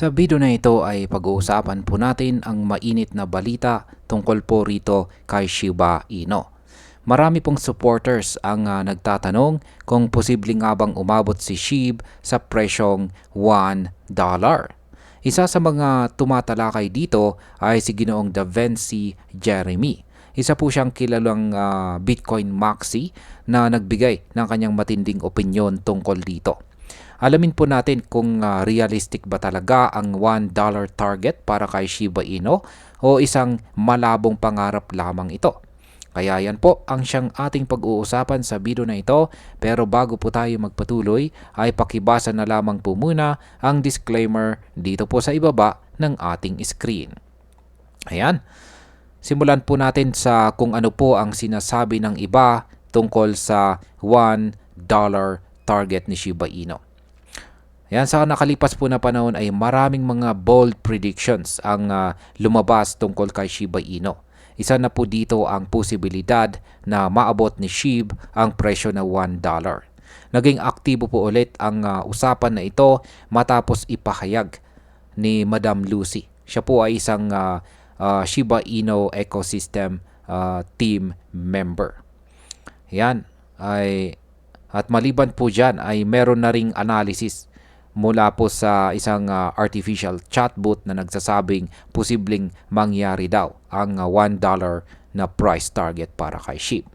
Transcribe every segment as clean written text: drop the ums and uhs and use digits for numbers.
Sa video na ito ay pag-uusapan po natin ang mainit na balita tungkol po rito kay Shiba Inu. Marami pong supporters ang nagtatanong kung posibleng nga bang umabot si SHIB sa presyong $1. Isa sa mga tumatalakay dito ay si Ginoong Da Vinci Jeremy. Isa po siyang kilalang Bitcoin maxi na nagbigay ng kanyang matinding opinyon tungkol dito. Alamin po natin kung realistic ba talaga ang $1 target para kay Shiba Inu o isang malabong pangarap lamang ito. Kaya yan po ang siyang ating pag-uusapan sa video na ito, pero bago po tayo magpatuloy ay pakibasa na lamang po muna ang disclaimer dito po sa ibaba ng ating screen. Ayan, simulan po natin sa kung ano po ang sinasabi ng iba tungkol sa $1 target ni Shiba Inu. Yan, sa nakalipas po na panahon ay maraming mga bold predictions ang lumabas tungkol kay Shiba Inu. Isa na po dito ang posibilidad na maabot ni SHIB ang presyo na $1. Naging aktibo po ulit ang usapan na ito matapos ipahayag ni Madam Lucy. Siya po ay isang Shiba Inu ecosystem team member. Yan, at maliban po dyan ay meron na ring analysis mula po sa isang artificial chatbot na nagsasabing posibleng mangyari daw ang $1 na price target para kay SHIB.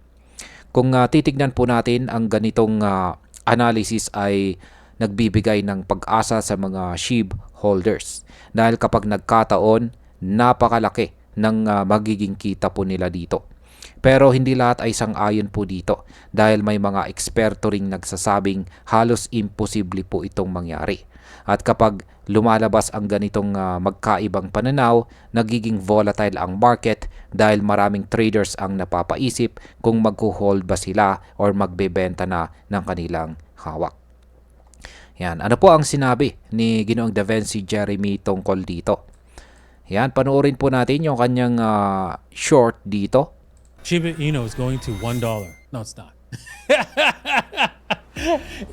Kung titignan po natin, ang ganitong analysis ay nagbibigay ng pag-asa sa mga SHIB holders dahil kapag nagkataon, napakalaki ng magiging kita po nila dito. Pero hindi lahat ay sang-ayon po dito dahil may mga eksperto ring nagsasabing halos imposible po itong mangyari. At kapag lumalabas ang ganitong magkaibang pananaw, nagiging volatile ang market dahil maraming traders ang napapaisip kung magho-hold ba sila or magbebenta na ng kanilang hawak. Yan, ano po ang sinabi ni Ginoong Da Vinci Jeremy tungkol dito? Yan, panoorin po natin yung kanyang short dito. Shiba Inu is going to $1. No, it's not.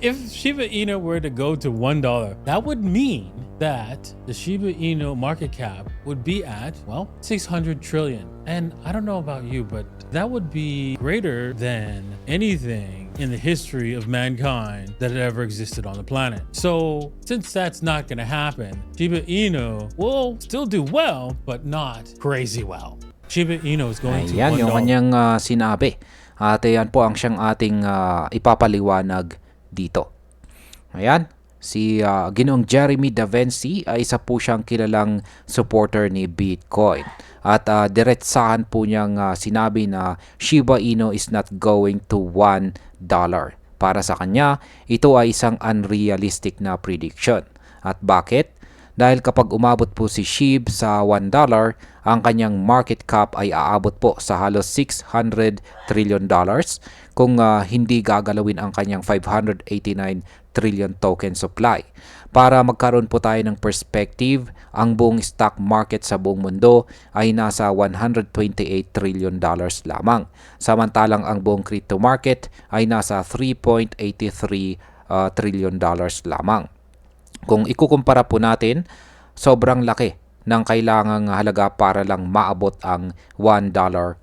If Shiba Inu were to go to $1, that would mean that the Shiba Inu market cap would be at, well, 600 trillion. And I don't know about you, but that would be greater than anything in the history of mankind that had ever existed on the planet. So since that's not going to happen, Shiba Inu will still do well, but not crazy well. Shiba Inu is going to $1. Ayan yung kanyang sinabi. At yan po ang siyang ating ipapaliwanag dito. Ayan, si Ginoong Jeremy Da Vinci ay isa po siyang kilalang supporter ni Bitcoin. At diretsahan po niyang sinabi na Shiba Inu is not going to $1. Para sa kanya, ito ay isang unrealistic na prediction. At bakit? Dahil kapag umabot po si SHIB sa $1, ang kanyang market cap ay aabot po sa halos $600 trillion kung hindi gagalawin ang kanyang 589 trillion token supply. Para magkaroon po tayo ng perspective, ang buong stock market sa buong mundo ay nasa $128 trillion lamang. Samantalang ang buong crypto market ay nasa $3.83 trillion lamang. Kung ikukumpara po natin, sobrang laki ng kailangang halaga para lang maabot ang $1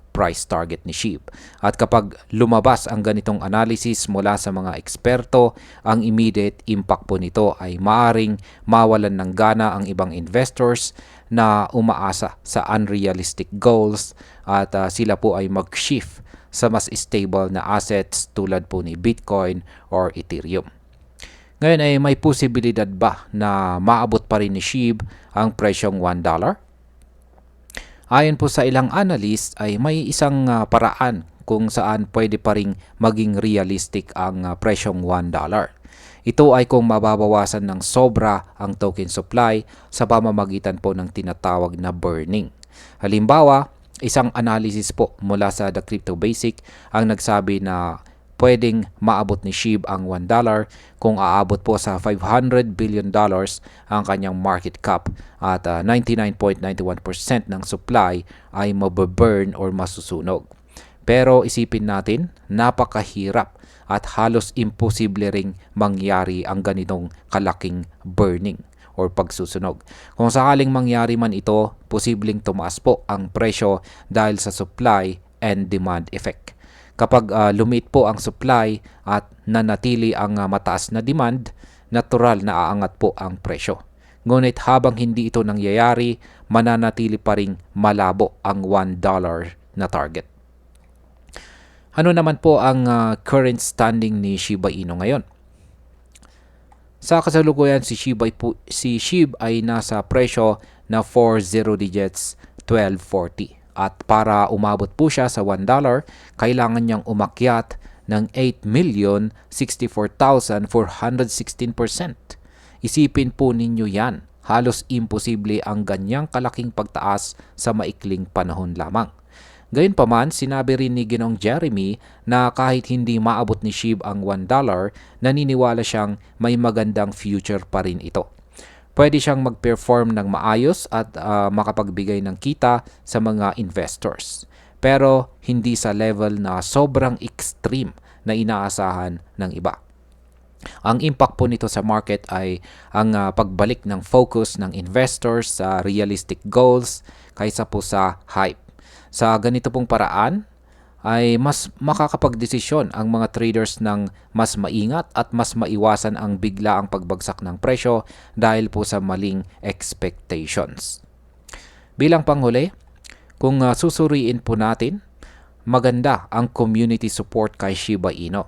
price target ni SHIB. At kapag lumabas ang ganitong analysis mula sa mga eksperto, ang immediate impact po nito ay maaring mawalan ng gana ang ibang investors na umaasa sa unrealistic goals at sila po ay mag-shift sa mas stable na assets tulad po ni Bitcoin or Ethereum. Ngayon ay may posibilidad ba na maabot pa rin ni SHIB ang presyong $1? Ayon po sa ilang analyst ay may isang paraan kung saan pwede pa rin maging realistic ang presyong $1. Ito ay kung mababawasan ng sobra ang token supply sa pamamagitan po ng tinatawag na burning. Halimbawa, isang analysis po mula sa The Crypto Basic ang nagsabi na pwedeng maabot ni SHIB ang $1 kung aabot po sa $500 billion ang kanyang market cap at 99.91% ng supply ay mababurn or masusunog. Pero isipin natin, napakahirap at halos imposible ring mangyari ang ganitong kalaking burning or pagsusunog. Kung sakaling mangyari man ito, posibleng tumaas po ang presyo dahil sa supply and demand effect. Kapag lumiit po ang supply at nanatili ang mataas na demand, natural na aangat po ang presyo. Ngunit habang hindi ito nangyayari, mananatili pa ring malabo ang $1 na target. Ano naman po ang current standing ni Shiba Inu ngayon? Sa kasalukuyan, si SHIB ay nasa presyo na 40 digits 1240. At para umabot po siya sa $1, kailangan niyang umakyat ng 8,064,416%. Isipin po ninyo yan, halos imposible ang ganyang kalaking pagtaas sa maikling panahon lamang. Gayunpaman, sinabi rin ni Ginoong Jeremy na kahit hindi maabot ni SHIB ang $1, naniniwala siyang may magandang future pa rin ito. Pwede siyang mag-perform ng maayos at makapagbigay ng kita sa mga investors. Pero hindi sa level na sobrang extreme na inaasahan ng iba. Ang impact po nito sa market ay ang pagbalik ng focus ng investors sa realistic goals kaysa po sa hype. Sa ganito pong paraan ay mas makakapagdesisyon ang mga traders ng mas maingat at mas maiwasan ang biglaang pagbagsak ng presyo dahil po sa maling expectations. Bilang panghuli, kung susuriin po natin, maganda ang community support kay Shiba Inu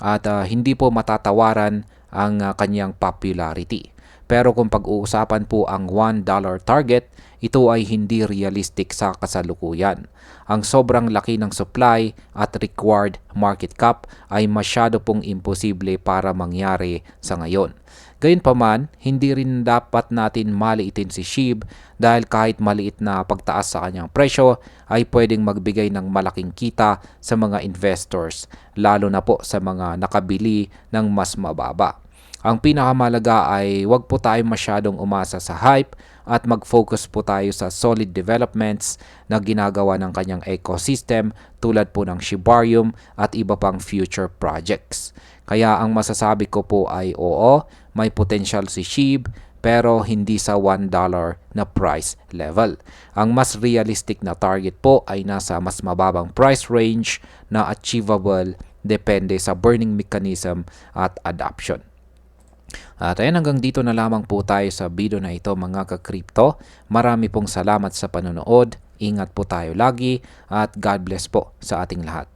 at hindi po matatawaran ang kanyang popularity. Pero kung pag-uusapan po ang $1 target, ito ay hindi realistic sa kasalukuyan. Ang sobrang laki ng supply at required market cap ay masyado pong imposible para mangyari sa ngayon. Gayunpaman, hindi rin dapat natin maliitin si SHIB dahil kahit maliit na pagtaas sa kanyang presyo ay pwedeng magbigay ng malaking kita sa mga investors, lalo na po sa mga nakabili ng mas mababa. Ang pinakamalaga ay huwag po tayo masyadong umasa sa hype at mag-focus po tayo sa solid developments na ginagawa ng kanyang ecosystem tulad po ng Shibarium at iba pang future projects. Kaya ang masasabi ko po ay oo, may potential si SHIB pero hindi sa $1 na price level. Ang mas realistic na target po ay nasa mas mababang price range na achievable depende sa burning mechanism at adoption. At ayan, hanggang dito na lamang po tayo sa video na ito mga ka-crypto. Marami pong salamat sa panonood. Ingat po tayo lagi at God bless po sa ating lahat.